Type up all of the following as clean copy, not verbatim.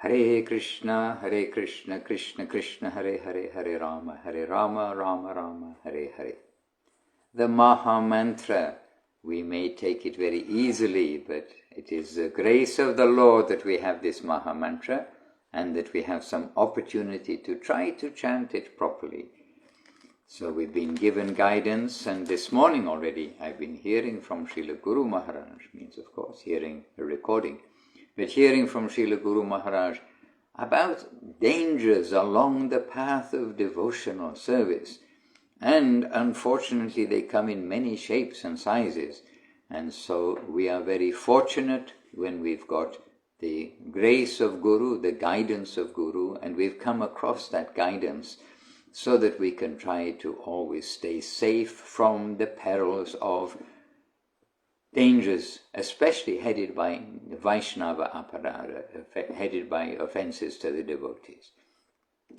Hare Krishna, Krishna Krishna, Hare Hare, Hare Rama, Rama Rama, Hare Hare. The Maha Mantra, we may take it very easily, but it is the grace of the Lord that we have this Maha Mantra and that we have some opportunity to try to chant it properly. So we've been given guidance, and this morning already I've been hearing from Srila Guru Maharaj, means of course hearing a recording, but hearing from Srila Guru Maharaj about dangers along the path of devotional service. And unfortunately they come in many shapes and sizes. And so we are very fortunate when we've got the grace of Guru, the guidance of Guru, and we've come across that guidance so that we can try to always stay safe from the perils of dangers, especially headed by Vaishnava aparada, headed by offenses to the devotees.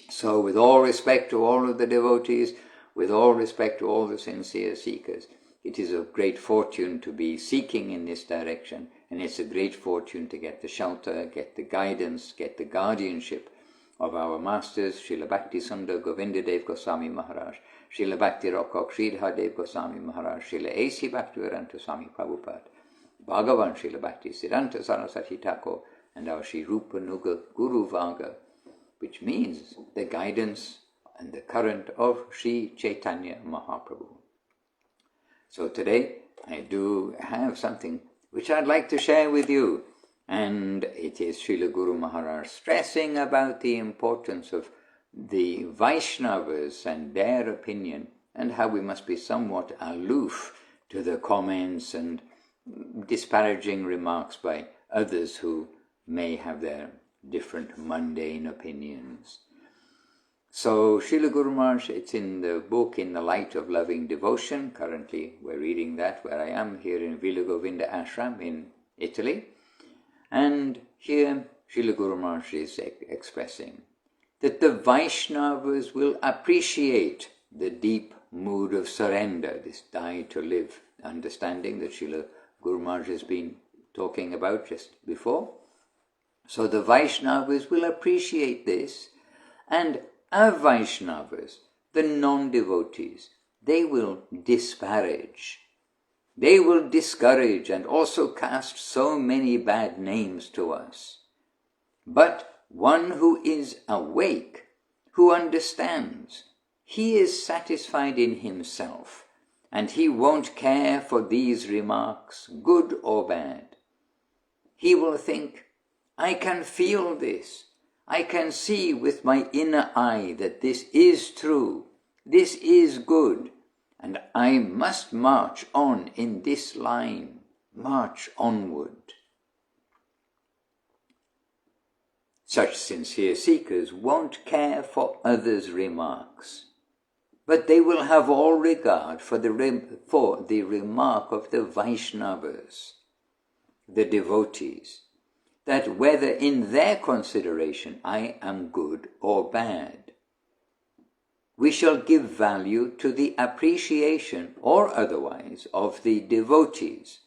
So with all respect to all of the devotees, with all respect to all the sincere seekers, it is a great fortune to be seeking in this direction, and it's a great fortune to get the shelter, get the guidance, get the guardianship of our masters, Srila Bhakti Sundar Govindadev Goswami Maharaj, Srila Bhakti Rakok Sridhardev Goswami Maharaj, Srila A.C. Bhaktivedanta Swami Prabhupada, Bhagavan Srila Bhakti Siddhanta Saraswati Thakur, and our Sri Rupa Nuga Guru Vaga, which means the guidance and the current of Sri Chaitanya Mahaprabhu. So today I do have something which I'd like to share with you, and it is Srila Guru Maharaj stressing about the importance of the Vaishnavas and their opinion, and how we must be somewhat aloof to the comments and disparaging remarks by others who may have their different mundane opinions. So Srila Guru Maharaj, it's in the book In the Light of Loving Devotion. Currently we're reading that where I am, here in Villa Govinda Ashram in Italy. And here Srila Guru Maharaj is expressing that the Vaishnavas will appreciate the deep mood of surrender, this die to live understanding that Srila Guru Maharaj has been talking about just before. So the Vaishnavas will appreciate this, and Avaishnavas, the non-devotees, they will disparage. They will discourage and also cast so many bad names to us. But one who is awake, who understands, he is satisfied in himself, and he won't care for these remarks, good or bad. He will think, I can feel this. I can see with my inner eye that this is true, this is good, and I must march on in this line, march onward. Such sincere seekers won't care for others' remarks, but they will have all regard for the remark of the Vaishnavas, the devotees, that whether in their consideration I am good or bad, we shall give value to the appreciation or otherwise of the devotees,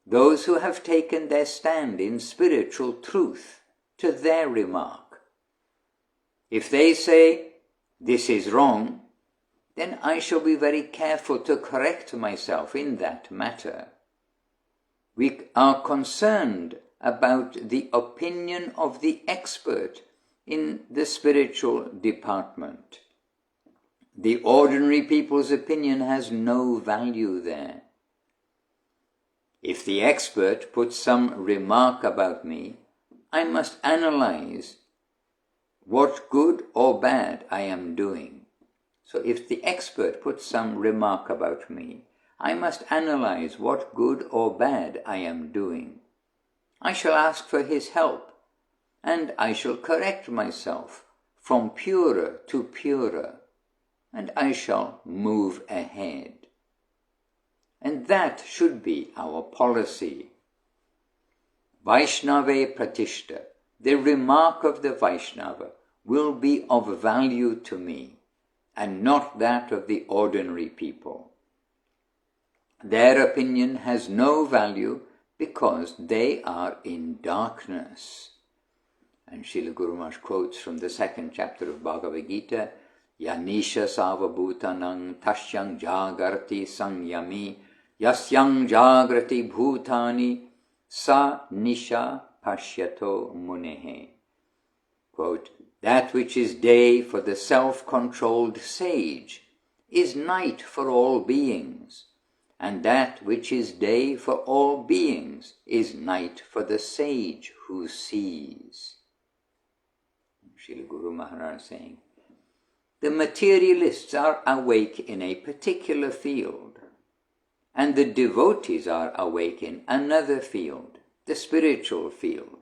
those who have taken their stand in spiritual truth, to their remark. If they say, this is wrong, then I shall be very careful to correct myself in that matter. We are concerned about the opinion of the expert in the spiritual department. The ordinary people's opinion has no value there. If the expert puts some remark about me, I must analyze what good or bad I am doing. So if the expert puts some remark about me, I must analyze what good or bad I am doing. I shall ask for his help, and I shall correct myself from purer to purer, and I shall move ahead. And that should be our policy. Vaishnava Pratishta, the remark of the Vaishnava, will be of value to me, and not that of the ordinary people. Their opinion has no value because they are in darkness. And Srila Guru Maharaj quotes from the second chapter of Bhagavad Gita, Yanisha savabhutanang tashyang jagarti samyami yasyang jagrati bhutani sa nisha pashyato munehe. Quote, that which is day for the self-controlled sage is night for all beings, and that which is day for all beings is night for the sage who sees. Srila Guru Maharaj saying, the materialists are awake in a particular field, and the devotees are awake in another field, the spiritual field.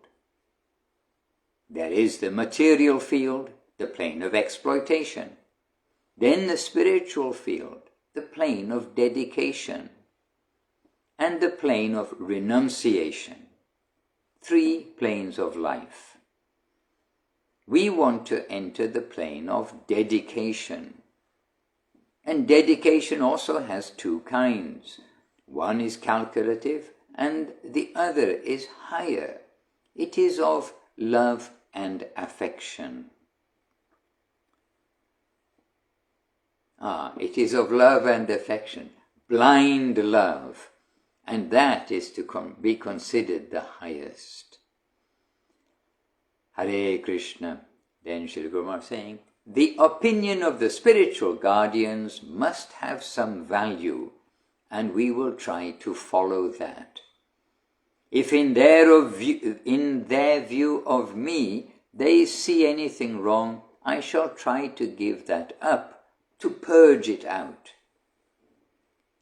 There is the material field, the plane of exploitation. Then the spiritual field, the plane of dedication. And the plane of renunciation. 3 planes of life. We want to enter the plane of dedication. And dedication also has 2 kinds. One is calculative and the other is higher. It is of love and affection. It is of love and affection, blind love, and that is to be considered the highest. Hare Krishna. Then Srila Guru Maharaj saying, the opinion of the spiritual guardians must have some value, and we will try to follow that. If in their view of me they see anything wrong, I shall try to give that up, to purge it out.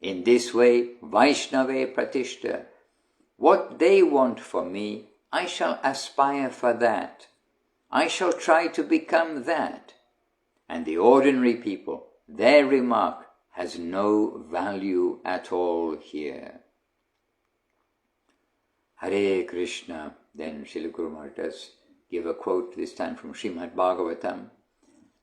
In this way, Vaishnava Pratishta, what they want for me, I shall aspire for that. I shall try to become that. And the ordinary people, their remark has no value at all here. Hare Krishna. Then Srila Guru Maharaj does give a quote, this time from Srimad Bhagavatam.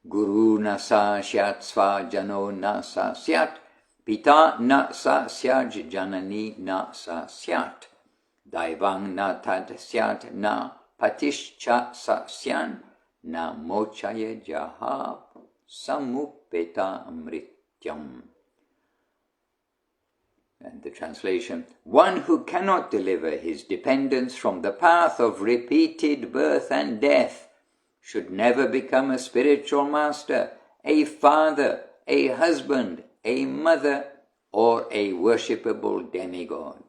Guru na sa syat sva jano na sa syat, pita na sa syaj janani na sa syat, daivang na tad syat na patishcha sa syan, na mochaya jaha samupeta amrityam. And the translation, one who cannot deliver his dependents from the path of repeated birth and death should never become a spiritual master, a father, a husband, a mother, or a worshipable demigod.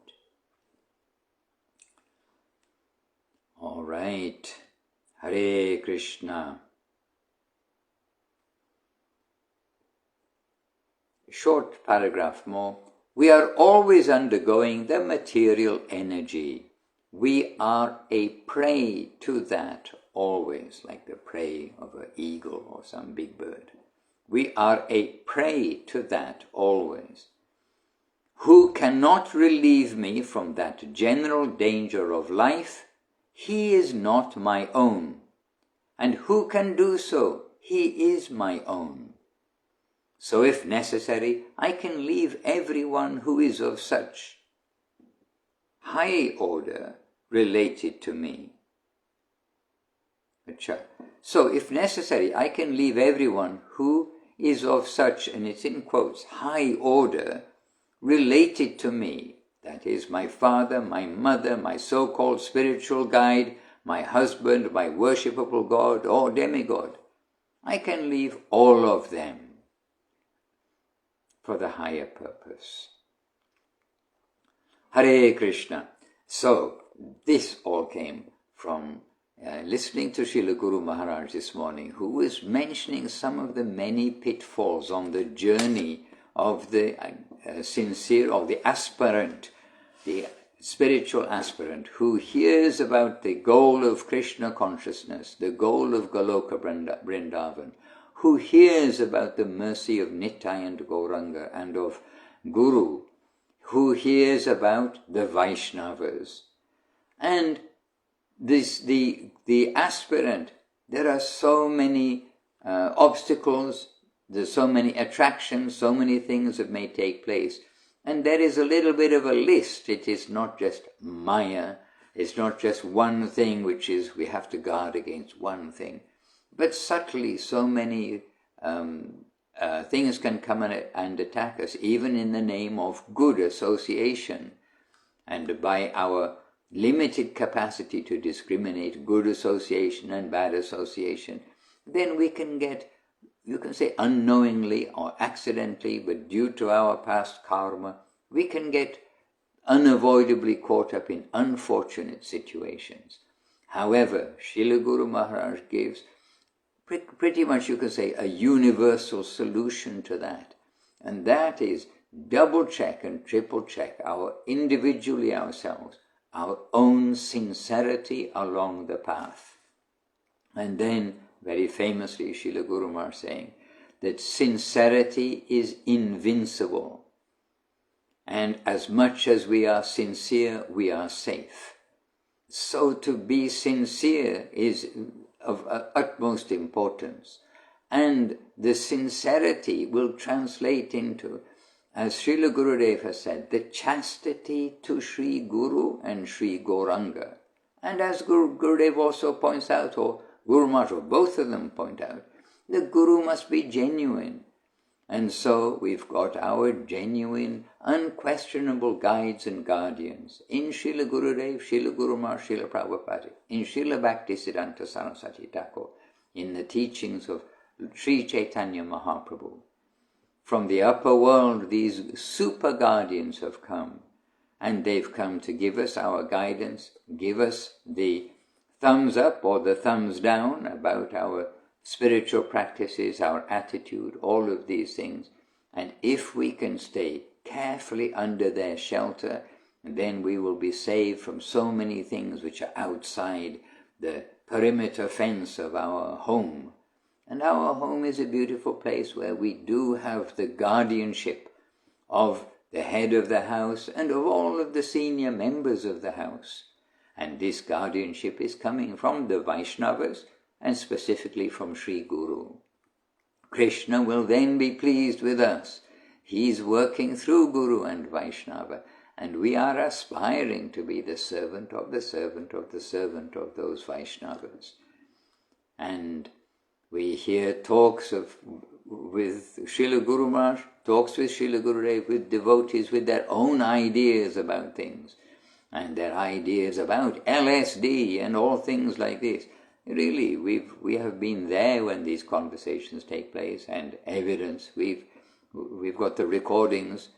All right. Hare Krishna. Short paragraph more. We are always undergoing the material energy. We are a prey to that always, like the prey of an eagle or some big bird. We are a prey to that always. Who cannot relieve me from that general danger of life, he is not my own. And who can do so? He is my own. So if necessary, I can leave everyone who is of such high order related to me. So if necessary, I can leave everyone who is of such, and it's in quotes, high order related to me. That is my father, my mother, my so-called spiritual guide, my husband, my worshipable god or demigod. I can leave all of them for the higher purpose. Hare Krishna. So, this all came from listening to Srila Guru Maharaj this morning, who was mentioning some of the many pitfalls on the journey of the sincere, or the aspirant, the spiritual aspirant, who hears about the goal of Krishna consciousness, the goal of Goloka Vrindavan, who hears about the mercy of Nitai and Gauranga and of Guru, who hears about the Vaishnavas. And the aspirant, there are so many obstacles, there's so many attractions, so many things that may take place. And there is a little bit of a list. It is not just Maya, It's not just one thing which is we have to guard against one thing. But subtly, so many things can come and attack us, even in the name of good association. And by our limited capacity to discriminate good association and bad association, then we can get, you can say unknowingly or accidentally, but due to our past karma, we can get unavoidably caught up in unfortunate situations. However, Srila Guru Maharaj gives pretty much, you can say, a universal solution to that. And that is double check and triple check individually ourselves, our own sincerity along the path. And then, very famously, Srila Guru Maharaj saying that sincerity is invincible. And as much as we are sincere, we are safe. So to be sincere is of utmost importance. And the sincerity will translate into, as Srila Gurudev has said, the chastity to Sri Guru and Sri Gauranga. And as Gurudev also points out, or Guru Maharaj, both of them point out, the Guru must be genuine. And so we've got our genuine, unquestionable guides and guardians in Srila Gurudev, Srila Guru Maharaj, Srila Prabhupada, in Srila Bhaktisiddhanta Saraswati Thakur, in the teachings of Sri Chaitanya Mahaprabhu. From the upper world, these super guardians have come, and they've come to give us our guidance, give us the thumbs up or the thumbs down about our spiritual practices, our attitude, all of these things. And if we can stay carefully under their shelter, then we will be saved from so many things which are outside the perimeter fence of our home. And our home is a beautiful place where we do have the guardianship of the head of the house and of all of the senior members of the house. And this guardianship is coming from the Vaishnavas, and specifically from Sri Guru. Krishna will then be pleased with us. He's working through Guru and Vaishnava, and we are aspiring to be the servant of the servant of the servant of those Vaishnavas. And we hear talks with Srila Guru Maharaj, talks with Srila Gurudev, with devotees with their own ideas about things, and their ideas about LSD and all things like this. Really, we have been there when these conversations take place, and evidence. We've got the recordings,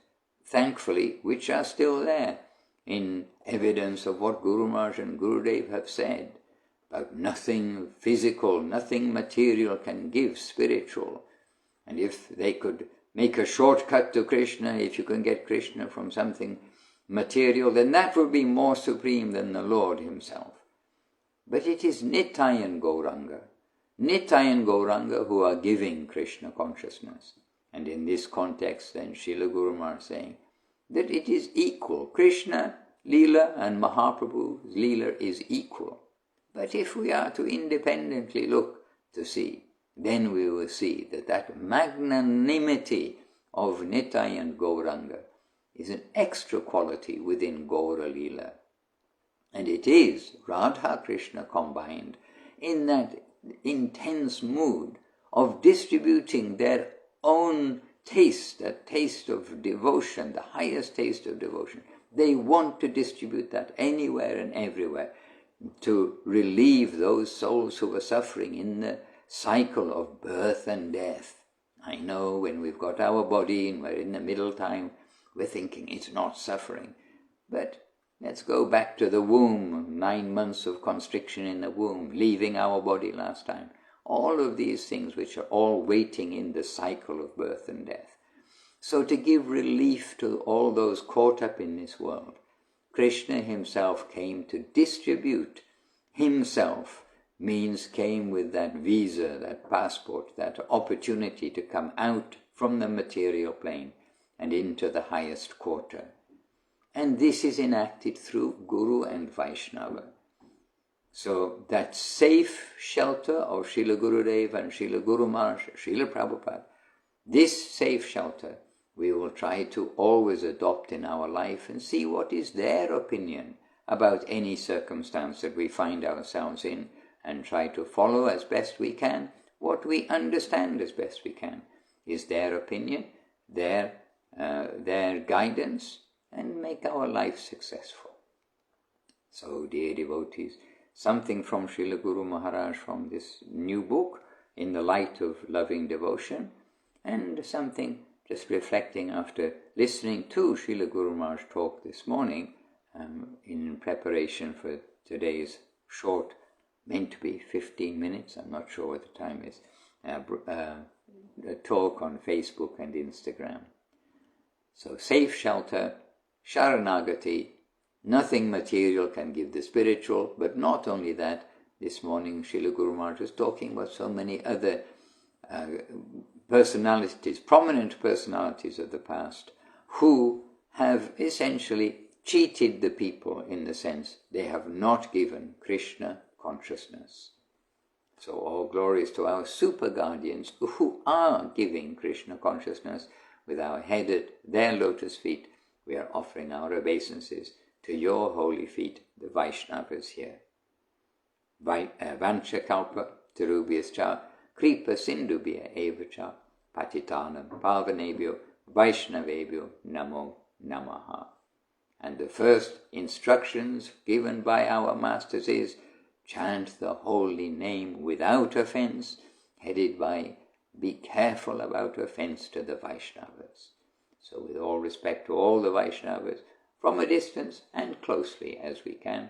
thankfully, which are still there, in evidence of what Guru Maharaj and Gurudev have said about nothing physical, nothing material can give spiritual. And if they could make a shortcut to Krishna, if you can get Krishna from something material, then that would be more supreme than the Lord himself. But it is Nitai and Gauranga who are giving Krishna consciousness. And in this context, then Srila Guru Maharaj saying that it is equal. Krishna, Leela, and Mahaprabhu's Leela is equal. But if we are to independently look to see, then we will see that magnanimity of Nitai and Gauranga is an extra quality within Gaura Leela. And it is Radha Krishna combined in that intense mood of distributing their own taste, that taste of devotion, the highest taste of devotion. They want to distribute that anywhere and everywhere to relieve those souls who are suffering in the cycle of birth and death. I know when we've got our body and we're in the middle time, we're thinking it's not suffering. But let's go back to the womb, 9 months of constriction in the womb, leaving our body last time. All of these things which are all waiting in the cycle of birth and death. So to give relief to all those caught up in this world, Krishna himself came to distribute himself, means came with that visa, that passport, that opportunity to come out from the material plane and into the highest quarter. And this is enacted through Guru and Vaishnava. So that safe shelter of Srila Gurudev and Srila Guru Maharaj, Srila Prabhupada, this safe shelter we will try to always adopt in our life and see what is their opinion about any circumstance that we find ourselves in, and try to follow as best we can what we understand as best we can is their opinion, their guidance, and make our life successful. So, dear devotees, something from Srila Guru Maharaj from this new book, In the Light of Loving Devotion, and something just reflecting after listening to Srila Guru Maharaj's talk this morning in preparation for today's short, meant to be 15 minutes, I'm not sure what the time is, a talk on Facebook and Instagram. So safe shelter, Sharanagati, nothing material can give the spiritual, but not only that, this morning Srila Guru Maharaj was talking about so many other personalities, prominent personalities of the past, who have essentially cheated the people in the sense they have not given Krishna consciousness. So all glories to our super guardians who are giving Krishna consciousness. With our head at their lotus feet, we are offering our obeisances to your holy feet, the Vaishnavas here. Vanchakalpa tarubhyascha kripa sindubhya evacha patitanam pavanebhyo Vaishnavebhyo namo namaha. And the first instructions given by our masters is chant the holy name without offense, headed by be careful about offense to the Vaishnavas. So with all respect to all the Vaishnavas, from a distance and closely as we can,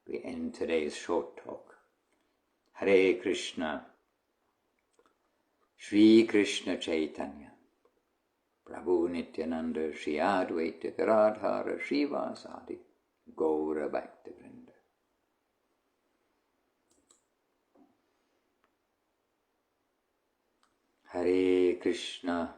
we end today's short talk. Hare Krishna, Shri Krishna Chaitanya, Prabhu Nityananda, Shri Advaita Garadhara, Shri Vasadi, Gaura Bhaktivinoda. Hare Krishna,